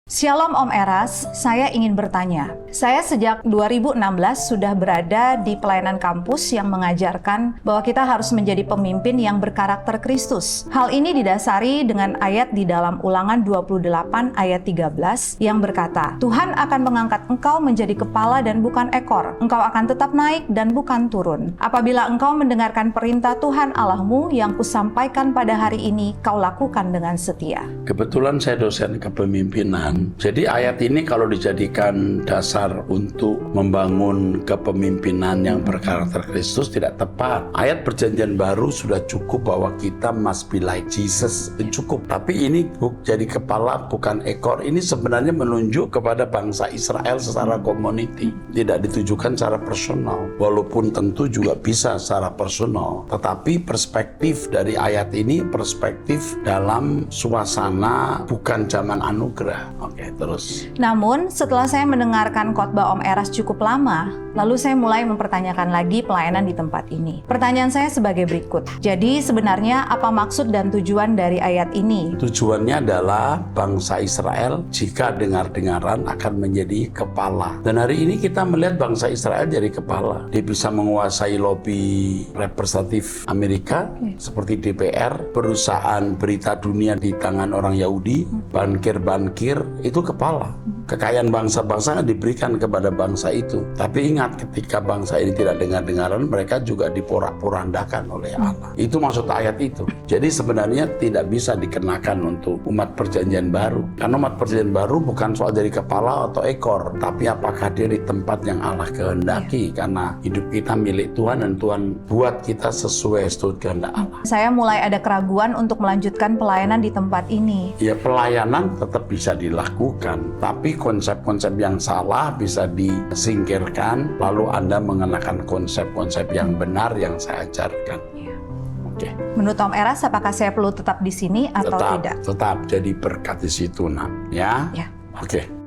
Shalom Om Eras, saya ingin bertanya. Saya sejak 2016 sudah berada di pelayanan kampus yang mengajarkan bahwa kita harus menjadi pemimpin yang berkarakter Kristus. Hal ini didasari dengan ayat di dalam Ulangan 28 ayat 13 yang berkata, Tuhan akan mengangkat engkau menjadi kepala dan bukan ekor. Engkau akan tetap naik dan bukan turun. Apabila engkau mendengarkan perintah Tuhan Allahmu yang kusampaikan pada hari ini, kau lakukan dengan setia. Kebetulan saya dosen kepemimpinan. Jadi ayat ini kalau dijadikan dasar untuk membangun kepemimpinan yang berkarakter Kristus tidak tepat. Ayat perjanjian baru sudah cukup bahwa kita must be like Jesus. Cukup. Tapi ini jadi kepala bukan ekor. Ini sebenarnya menunjuk kepada bangsa Israel secara community. Tidak ditujukan secara personal. Walaupun tentu juga bisa secara personal. Tetapi perspektif dari ayat ini perspektif dalam suasana bukan zaman anugerah. Oke, terus. Namun, setelah saya mendengarkan khotbah Om Eras cukup lama, lalu saya mulai mempertanyakan lagi pelayanan di tempat ini. Pertanyaan saya sebagai berikut. Jadi, sebenarnya apa maksud dan tujuan dari ayat ini? Tujuannya adalah bangsa Israel jika dengar-dengaran akan menjadi kepala. Dan hari ini kita melihat bangsa Israel jadi kepala. Dia bisa menguasai lobi representatif Amerika, seperti DPR, perusahaan berita dunia di tangan orang Yahudi, bankir-bankir, itu kepala. Kekayaan bangsa-bangsa diberikan kepada bangsa itu. Tapi ingat, ketika bangsa ini tidak dengar-dengaran, mereka juga diporak-porandakan oleh Allah. Itu maksud ayat itu. Jadi sebenarnya tidak bisa dikenakan untuk umat perjanjian baru. Karena umat perjanjian baru bukan soal jadi kepala atau ekor, tapi apakah dia di tempat yang Allah kehendaki. Karena hidup kita milik Tuhan dan Tuhan buat kita sesuai kehendak Allah. Saya mulai ada keraguan untuk melanjutkan pelayanan di tempat ini. Ya, pelayanan tetap bisa dilakukan, tapi konsep-konsep yang salah bisa disingkirkan, lalu Anda mengenakan konsep-konsep yang benar yang saya ajarkan. Oke. Menurut Om Eras, apakah saya perlu tetap di sini atau tidak? Tetap jadi berkat di situ, nak. Ya? Ya. Oke.